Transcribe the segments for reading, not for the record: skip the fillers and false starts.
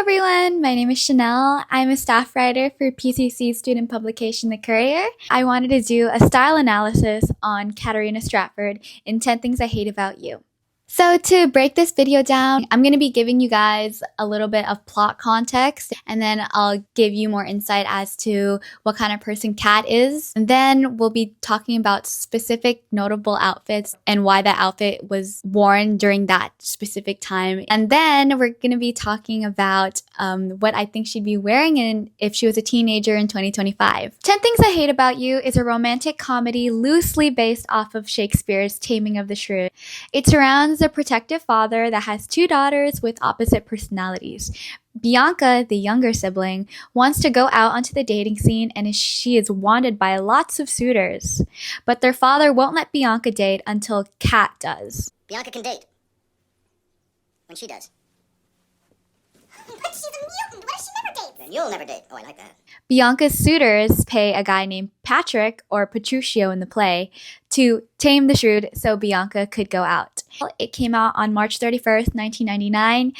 everyone, my name is Chanel. I'm a staff writer for PCC student publication The Courier. I wanted to do a style analysis on Katarina Stratford in 10 Things I Hate About You. So to break this video down, I'm going to be giving you guys a little bit of plot context, and then I'll give you more insight as to what kind of person Kat is. And then we'll be talking about specific notable outfits and why that outfit was worn during that specific time. And then we're going to be talking about what I think she'd be wearing if she was a teenager in 2025. 10 Things I Hate About You is a romantic comedy loosely based off of Shakespeare's Taming of the Shrew. It surrounds a protective father that has two daughters with opposite personalities. Bianca, the younger sibling, wants to go out onto the dating scene and she is wanted by lots of suitors. But their father won't let Bianca date until Kat does. Bianca can date. When she does. But she's a mutant. What if she never dates? Then you'll never date. Oh, I like that. Bianca's suitors pay a guy named Patrick, or Petruchio in the play, to tame the shrew so Bianca could go out. It came out on March 31st, 1999,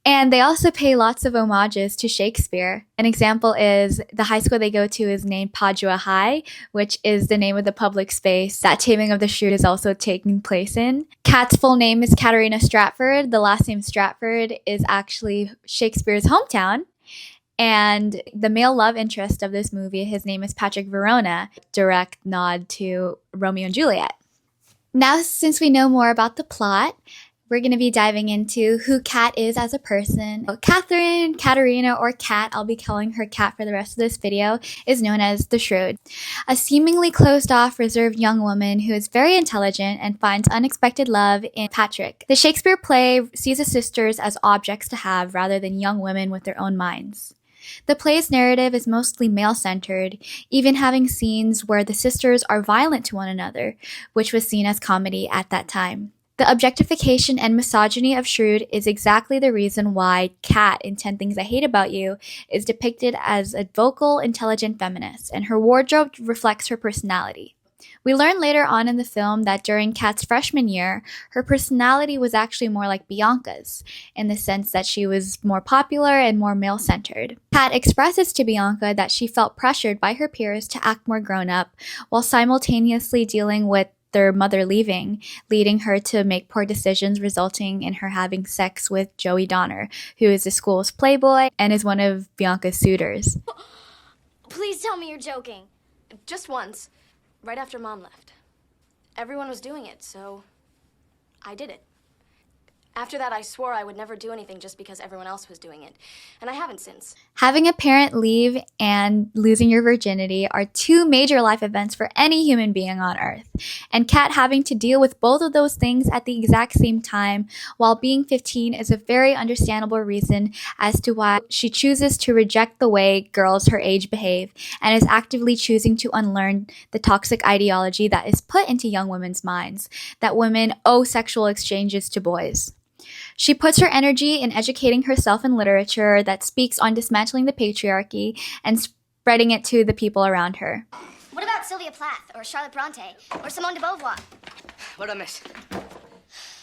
and they also pay lots of homages to Shakespeare. An example is the high school they go to is named Padua High, which is the name of the public space that Taming of the Shrew is also taking place in. Kat's full name is Katarina Stratford. The last name Stratford is actually Shakespeare's hometown. And the male love interest of this movie, his name is Patrick Verona, direct nod to Romeo and Juliet. Now, since we know more about the plot, we're going to be diving into who Kat is as a person. Catherine, Katarina, or Kat, I'll be calling her Kat for the rest of this video, is known as the Shrew. A seemingly closed-off, reserved young woman who is very intelligent and finds unexpected love in Patrick. The Shakespeare play sees the sisters as objects to have rather than young women with their own minds. The play's narrative is mostly male-centered, even having scenes where the sisters are violent to one another, which was seen as comedy at that time. The objectification and misogyny of Shrew is exactly the reason why Kat in 10 Things I Hate About You is depicted as a vocal, intelligent feminist, and her wardrobe reflects her personality. We learn later on in the film that during Kat's freshman year, her personality was actually more like Bianca's, in the sense that she was more popular and more male-centered. Kat expresses to Bianca that she felt pressured by her peers to act more grown-up, while simultaneously dealing with their mother leaving, leading her to make poor decisions, resulting in her having sex with Joey Donner, who is the school's playboy and is one of Bianca's suitors. Please tell me you're joking. Just once. Right after Mom left. Everyone was doing it, so I did it. After that, I swore I would never do anything just because everyone else was doing it, and I haven't since. Having a parent leave and losing your virginity are two major life events for any human being on Earth, and Kat having to deal with both of those things at the exact same time while being 15 is a very understandable reason as to why she chooses to reject the way girls her age behave and is actively choosing to unlearn the toxic ideology that is put into young women's minds, that women owe sexual exchanges to boys. She puts her energy in educating herself in literature that speaks on dismantling the patriarchy and spreading it to the people around her. What about Sylvia Plath, or Charlotte Bronte, or Simone de Beauvoir? What did I miss?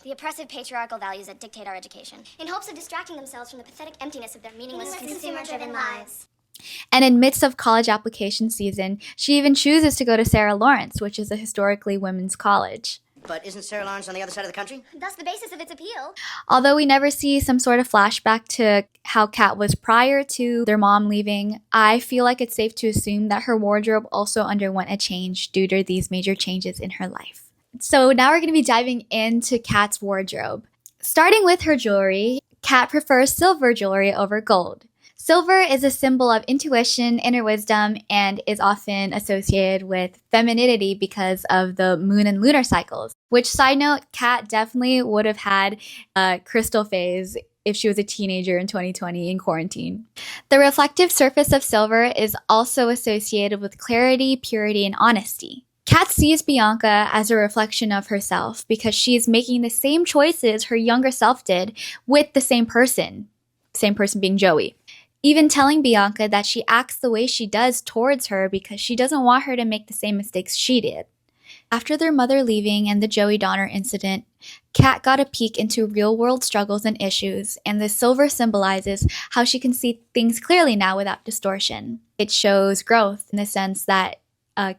The oppressive patriarchal values that dictate our education, in hopes of distracting themselves from the pathetic emptiness of their meaningless consumer-driven lives. And in midst of college application season, she even chooses to go to Sarah Lawrence, which is a historically women's college. But isn't Sarah Lawrence on the other side of the country? Thus the basis of its appeal. Although we never see some sort of flashback to how Kat was prior to their mom leaving, I feel like it's safe to assume that her wardrobe also underwent a change due to these major changes in her life. So now we're going to be diving into Kat's wardrobe. Starting with her jewelry, Kat prefers silver jewelry over gold. Silver is a symbol of intuition, inner wisdom, and is often associated with femininity because of the moon and lunar cycles. Which, side note, Kat definitely would have had a crystal phase if she was a teenager in 2020 in quarantine. The reflective surface of silver is also associated with clarity, purity, and honesty. Kat sees Bianca as a reflection of herself because she is making the same choices her younger self did with the same person being Joey. Even telling Bianca that she acts the way she does towards her because she doesn't want her to make the same mistakes she did. After their mother leaving and the Joey Donner incident, Kat got a peek into real-world struggles and issues, and the silver symbolizes how she can see things clearly now without distortion. It shows growth in the sense that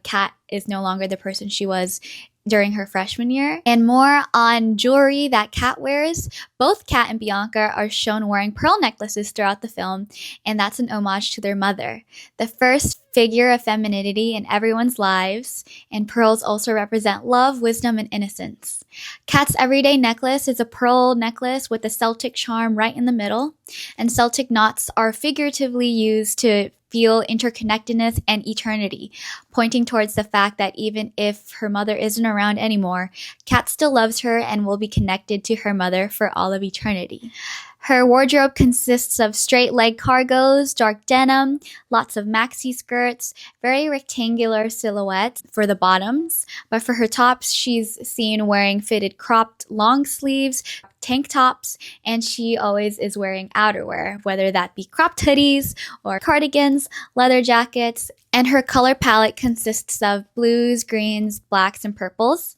Kat is no longer the person she was during her freshman year. And more on jewelry that Kat wears. Both Kat and Bianca are shown wearing pearl necklaces throughout the film, and that's an homage to their mother, the first figure of femininity in everyone's lives, and pearls also represent love, wisdom, and innocence. Kat's everyday necklace is a pearl necklace with a Celtic charm right in the middle, and Celtic knots are figuratively used to feel interconnectedness and eternity, pointing towards the fact that even if her mother isn't around anymore, Kat still loves her and will be connected to her mother for all of eternity. Her wardrobe consists of straight leg cargos, dark denim, lots of maxi skirts, very rectangular silhouettes for the bottoms, but for her tops, she's seen wearing fitted cropped long sleeves, tank tops, and she always is wearing outerwear, whether that be cropped hoodies or cardigans, leather jackets, and her color palette consists of blues, greens, blacks, and purples.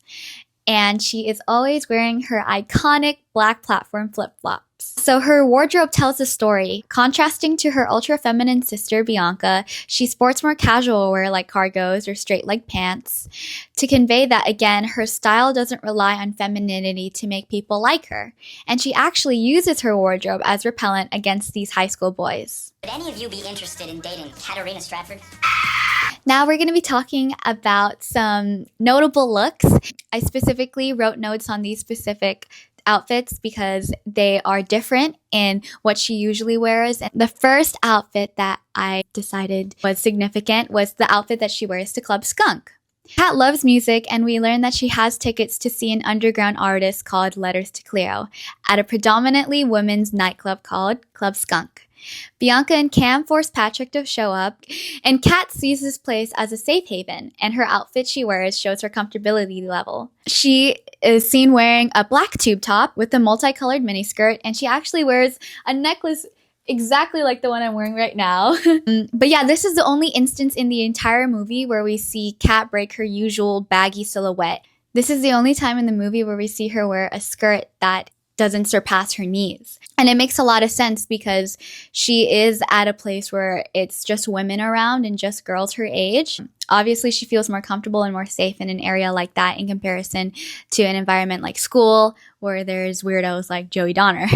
And she is always wearing her iconic black platform flip-flops. So her wardrobe tells a story. Contrasting to her ultra-feminine sister, Bianca, she sports more casual wear like cargos or straight-leg pants to convey that, again, her style doesn't rely on femininity to make people like her. And she actually uses her wardrobe as repellent against these high school boys. Would any of you be interested in dating Katarina Stratford? Now we're going to be talking about some notable looks. I specifically wrote notes on these specific outfits because they are different in what she usually wears. And the first outfit that I decided was significant was the outfit that she wears to Club Skunk. Kat loves music, and we learned that she has tickets to see an underground artist called Letters to Cleo at a predominantly women's nightclub called Club Skunk. Bianca and Cam force Patrick to show up, and Kat sees this place as a safe haven, and her outfit she wears shows her comfortability level. She is seen wearing a black tube top with a multicolored miniskirt, and she actually wears a necklace exactly like the one I'm wearing right now. But yeah, this is the only instance in the entire movie where we see Kat break her usual baggy silhouette. This is the only time in the movie where we see her wear a skirt that doesn't surpass her knees. And it makes a lot of sense because she is at a place where it's just women around and just girls her age. Obviously, she feels more comfortable and more safe in an area like that in comparison to an environment like school where there's weirdos like Joey Donner.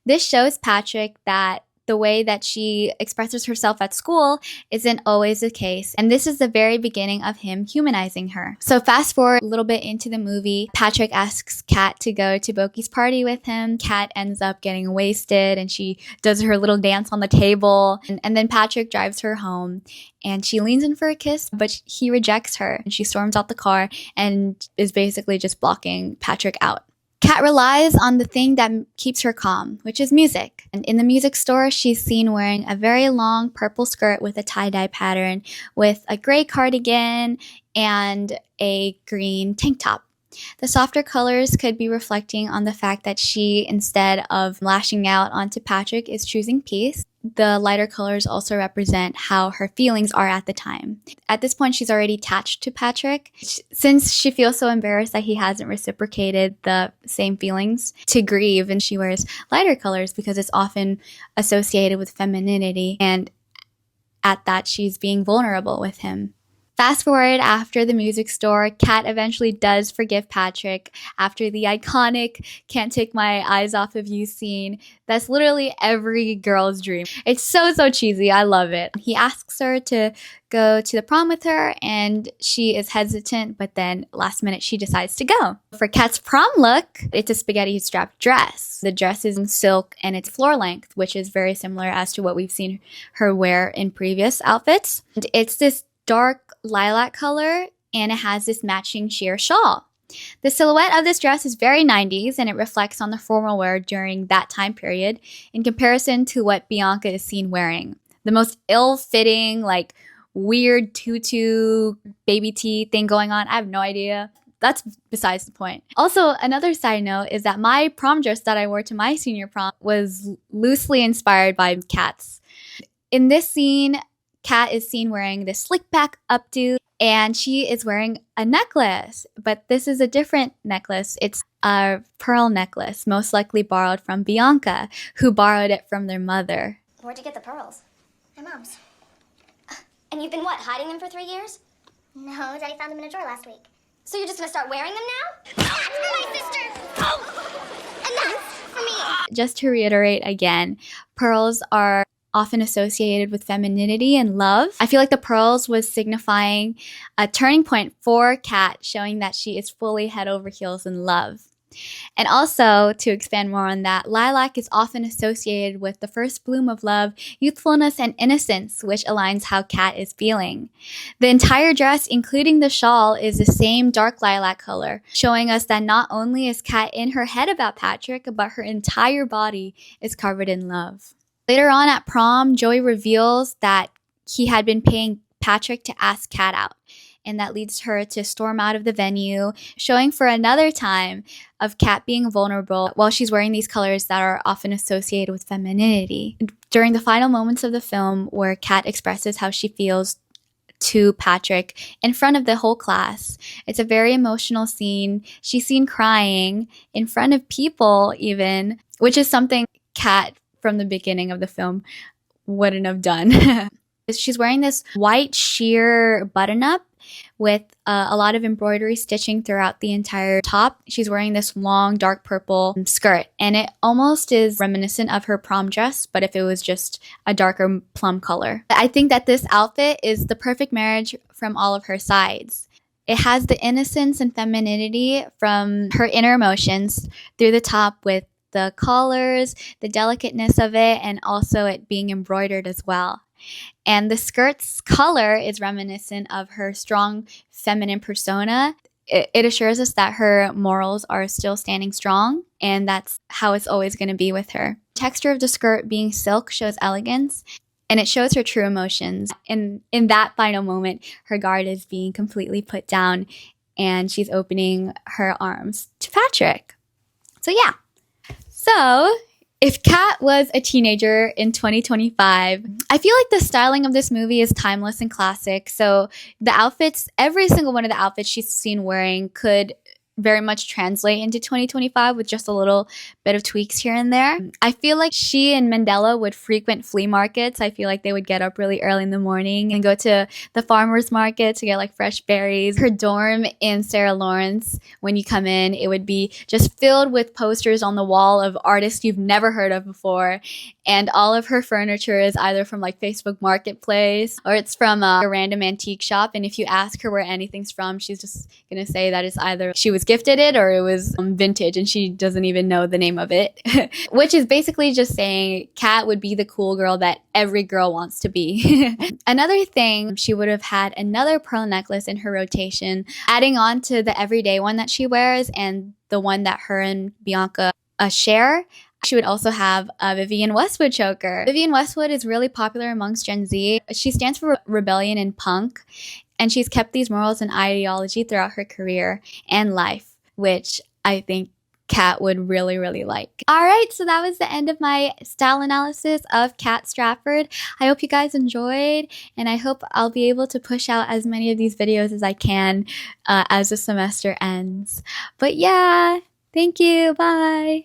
This shows Patrick that the way that she expresses herself at school isn't always the case. And this is the very beginning of him humanizing her. So fast forward a little bit into the movie, Patrick asks Kat to go to Boki's party with him. Kat ends up getting wasted and she does her little dance on the table. And then Patrick drives her home and she leans in for a kiss, but he rejects her. And she storms out the car and is basically just blocking Patrick out. Kat relies on the thing that keeps her calm, which is music. And in the music store, she's seen wearing a very long purple skirt with a tie-dye pattern with a gray cardigan and a green tank top. The softer colors could be reflecting on the fact that she, instead of lashing out onto Patrick, is choosing peace. The lighter colors also represent how her feelings are at the time. At this point, she's already attached to Patrick. Since she feels so embarrassed that he hasn't reciprocated the same feelings, to grieve, and she wears lighter colors because it's often associated with femininity, and at that, she's being vulnerable with him. Fast forward after the music store, Kat eventually does forgive Patrick after the iconic "Can't Take My Eyes Off of You" scene. That's literally every girl's dream. It's so cheesy. I love it. He asks her to go to the prom with her and she is hesitant, but then last minute she decides to go. For Kat's prom look, it's a spaghetti strap dress. The dress is in silk and it's floor length, which is very similar as to what we've seen her wear in previous outfits. And it's this dark lilac color and it has this matching sheer shawl. The silhouette of this dress is very 90s and it reflects on the formal wear during that time period in comparison to what Bianca is seen wearing. The most ill-fitting, like weird tutu baby tee thing going on. I have no idea. That's besides the point. Also, another side note is that my prom dress that I wore to my senior prom was loosely inspired by Kat's. In this scene, Kat is seen wearing this slick back updo, and she is wearing a necklace, but this is a different necklace. It's a pearl necklace, most likely borrowed from Bianca, who borrowed it from their mother. Where'd you get the pearls? My mom's. And you've been what, hiding them for 3 years? No, Daddy found them in a drawer last week. So you're just gonna start wearing them now? That's for my sister! Oh! And that's for me! Just to reiterate again, pearls are often associated with femininity and love. I feel like the pearls was signifying a turning point for Kat, showing that she is fully head over heels in love. And also, to expand more on that, lilac is often associated with the first bloom of love, youthfulness, and innocence, which aligns how Kat is feeling. The entire dress, including the shawl, is the same dark lilac color, showing us that not only is Kat in her head about Patrick, but her entire body is covered in love. Later on at prom, Joey reveals that he had been paying Patrick to ask Kat out, and that leads her to storm out of the venue, showing for another time of Kat being vulnerable while she's wearing these colors that are often associated with femininity. During the final moments of the film, where Kat expresses how she feels to Patrick in front of the whole class, it's a very emotional scene. She's seen crying in front of people even, which is something Kat from the beginning of the film wouldn't have done. She's wearing this white sheer button-up with a lot of embroidery stitching throughout the entire top. She's wearing this long dark purple skirt, and it almost is reminiscent of her prom dress, but if it was just a darker plum color. I think that this outfit is the perfect marriage from all of her sides. It has the innocence and femininity from her inner emotions through the top with the colors, the delicateness of it, and also it being embroidered as well. And the skirt's color is reminiscent of her strong feminine persona. It assures us that her morals are still standing strong, and that's how it's always going to be with her. The texture of the skirt being silk shows elegance, and it shows her true emotions. And in that final moment, her guard is being completely put down, and she's opening her arms to Patrick. So yeah. So, if Kat was a teenager in 2025, I feel like the styling of this movie is timeless and classic. So the outfits, every single one of the outfits she's seen wearing could very much translate into 2025 with just a little bit of tweaks here and there. I feel like she and Mandela would frequent flea markets. I feel like they would get up really early in the morning and go to the farmer's market to get like fresh berries. Her dorm in Sarah Lawrence, when you come in, it would be just filled with posters on the wall of artists you've never heard of before. And all of her furniture is either from like Facebook Marketplace or it's from a random antique shop. And if you ask her where anything's from, she's just going to say that it's either she was gifted it or it was vintage, and she doesn't even know the name of it. Which is basically just saying Kat would be the cool girl that every girl wants to be. Another thing, she would have had another pearl necklace in her rotation, adding on to the everyday one that she wears and the one that her and Bianca share. She would also have a Vivienne Westwood choker. Vivienne Westwood is really popular amongst Gen Z. She stands for rebellion and punk, and she's kept these morals and ideology throughout her career and life, which I think Kat would really, really like. All right, so that was the end of my style analysis of Kat Stratford. I hope you guys enjoyed, and I hope I'll be able to push out as many of these videos as I can as the semester ends. But yeah, thank you. Bye.